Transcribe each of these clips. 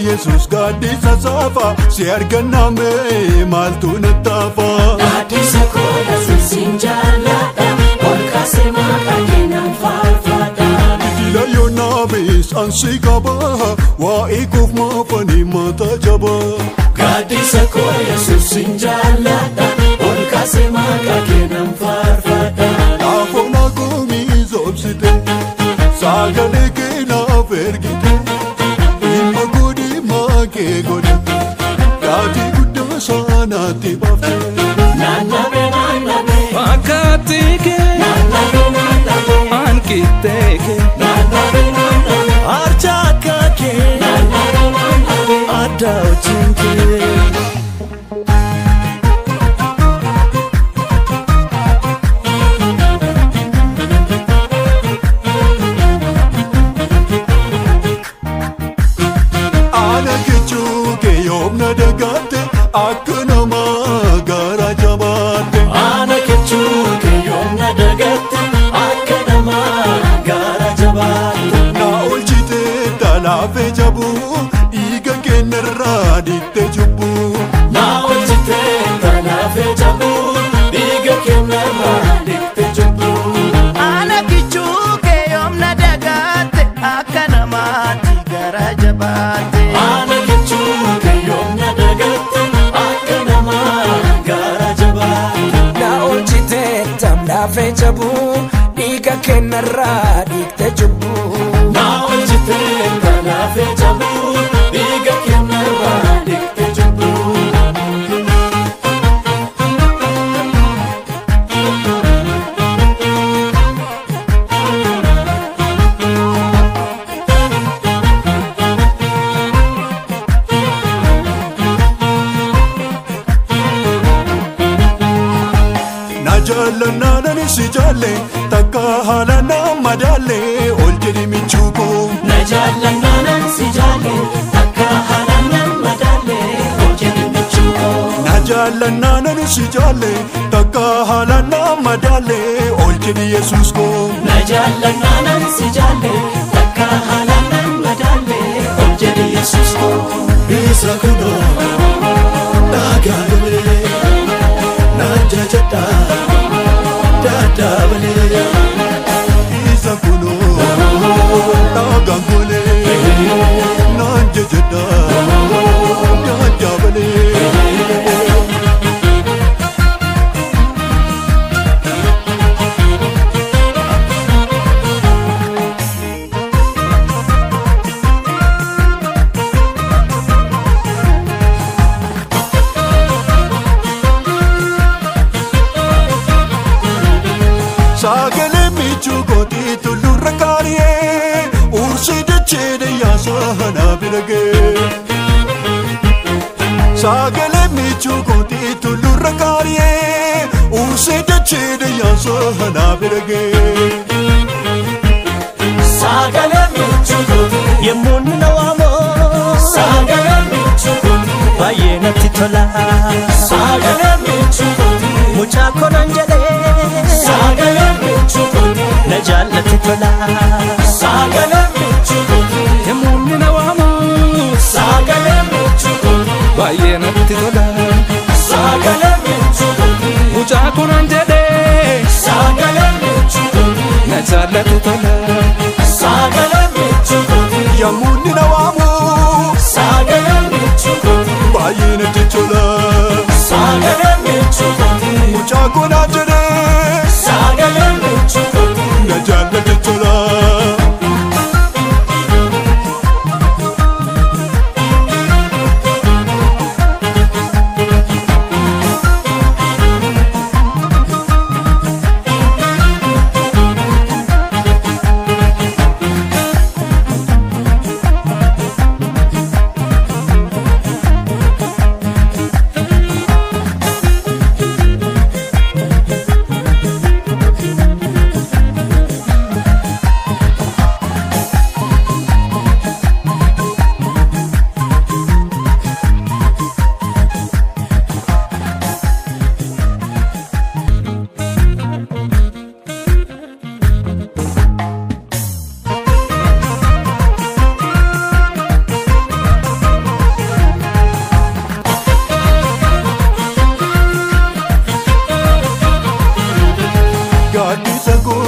Jesus gadisa safa si arganna me maltu ntafa gadisa ko Jesus sinjalada ol kasema kagena farfada dila yonabis ansikaba wa ikuf ma fani mata jaba gadisa ko Jesus sinjalada ol kasema kagena farfada afona komi zobsite sagale ke na vergite Godi Gadi gudda sanati bafte Nana be Makati ke Nana be Ankite ke Nana be Archaka ke Nana be Adao chinke Akkanama gara jabaate Ana kechuke yomna dagatte akkanama gara jabaate na olchite talaafe jabu dhiiga keenyarraa dhiitte jubbu na olchite talaafe jabu dhiiga keenyarraa dhiitte jubbu Ana kechuke yomna dagatte akkanamaati gara jabaate Ana kechuke yomna dagatte Fe jabu diga kenara dikte jubu na olchite na fe jabu diga kenara dikte jubu Najalana si jalle takka halana madale oljedi michuko Najalana si jalle takka halana madale oljedi michuko Najalana si jalle takka halana madale oljedi Jesus ko Najalana si jalle takka halana madale oljedi Jesus ko Bisa kuno nagale najajata Dabale Isa kuno Tagangule Nanjajada Dabale Sagale michukoti tulurra kariye ursi dachede yasahana birage Sagale michukoti tulurra kariye ursi dachede yasahana birage Sagale michukoti yemunna wamo Sagale michukoti bayena titola Sagale michukoti muchako nanjale Sagale michukoti najalla titola Sagale michukoti yemunna wamo Sagale michukoti bayena titola Sagale michukoti muchako nanjale Sagale michukoti najalla titola Sagale michukoti Yamuni na wamu Sagale michukoti Bayina tichola Sagale michukoti Muchako na jere Sagale michukoti Najala tichola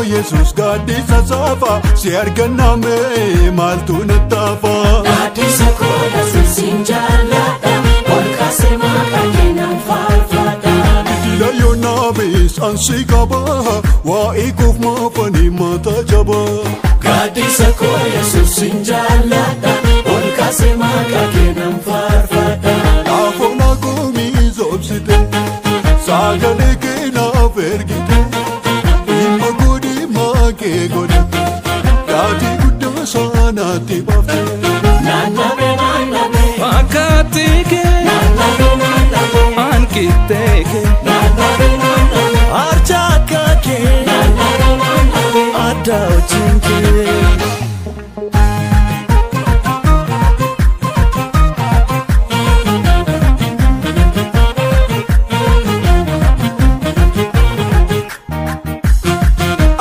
Yesus gaaddisa saafa si arganname maaltu nattaafa. Gaaddisa koo Yesus hin jaalladha ol kaasee maqaa keenan faarfadha. Dila yoonaamis ansi qaba waa'ee koof maafanii mata jaba. Gaaddisa koo Yesus hin jaalladha ol kaasee maqaa keenan faarfadha. Afona koomii zoobsite sagalee keenaaf ergite dhimma godhi maakee godhate gaatii guddaa saanaatti baafte. Naannabee Fakkaatti kee hanqitee kee arjaa akka kee adda wajjin kee.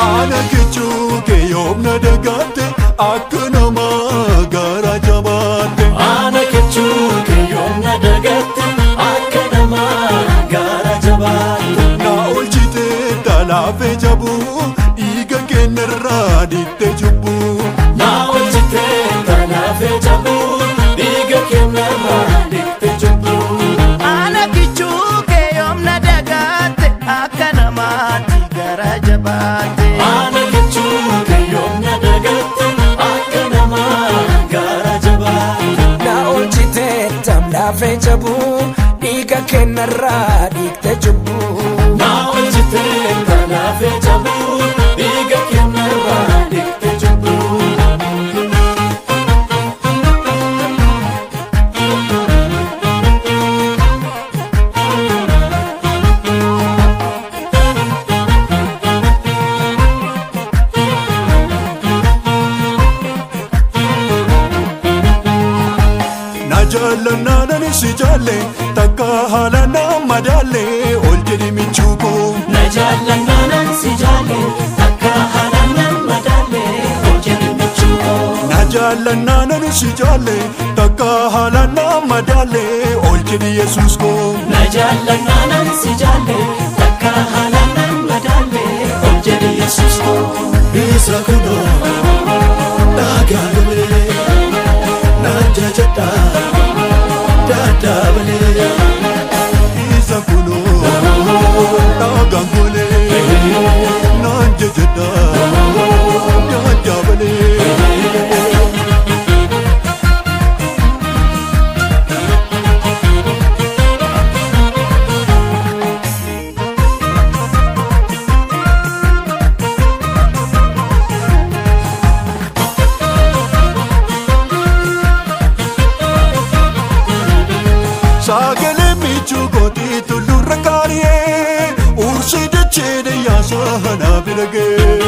Ana kechuu kee yoomna dagaate akka namaa gara jabaatte. Ana kechuu kee yoomna dagaate akka namaa gara jabaatte. Na oolchite talaafee jabuu dhiiga keenyarraa dhiitte jubbuu. Na oolchite talaafee jabuu dhiiga keenyarraa dhiitte jubbuu. Ana kechuu kee yoomna dagaate akka namaatti gara jabaate. Ana kechuu kee yoomna dagaate akka namaa gara jabaatte. Na oolchite talaafee jabuu dhiiga keenyarraa dhiitte jubbuu. Na oolchite talaafee jabuu dhiiga keenyarraa dhiitte jubbuu. Na jaallannaanani si jaalle takka haala nama daalle ol jedhi michuu koo. Na jaallannaanaan si jaalle akka haala nama daalle ol jedhi michuu koo. Na jaallannaanani si jaalle takka haala nama daalle ol jedhi Yesus koo. Na jaallannaanaan si jaalle akka haala nama daalle ol jedhi Yesus koo. Isa kunoo dhagaa na jajadha dadhabalee. Isa kunoo dhagaan golee na jajadha dadhabalee. Sagalee michuu kooti tullurra kaariyee ursii dacheedha yaasa na biragee.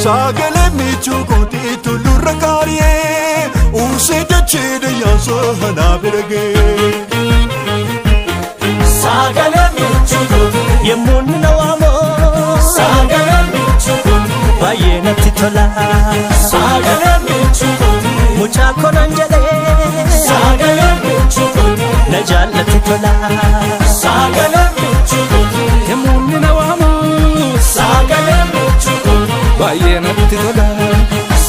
Sagalee michuu kooti tullurra kaariyee ursii dacheedha yaasa na biragee. Sagalee michuu kooti yemmuu na waamoo. Sagalee michuu kooti baay'ee natti tola. Sagalee michuu kooti mucaa konan jedhee. Sagalee michuu kooti na jaallatti tola. Sagalee michuu kooti yemmuu na waamu sagalee michuu kooti baay'ee natti tola.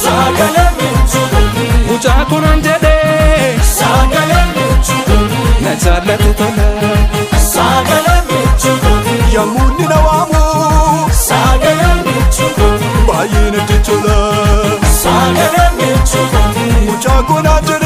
sagalee michuu kooti Mucaa kunaan jedhee sagalee michuu kooti na jaallatti tola. sagalee michuu kooti Yemmuu inni na waamu sagalee michuu kooti baay'ee natti tola. sagalee michuu kooti Mucaa kunaan jedhee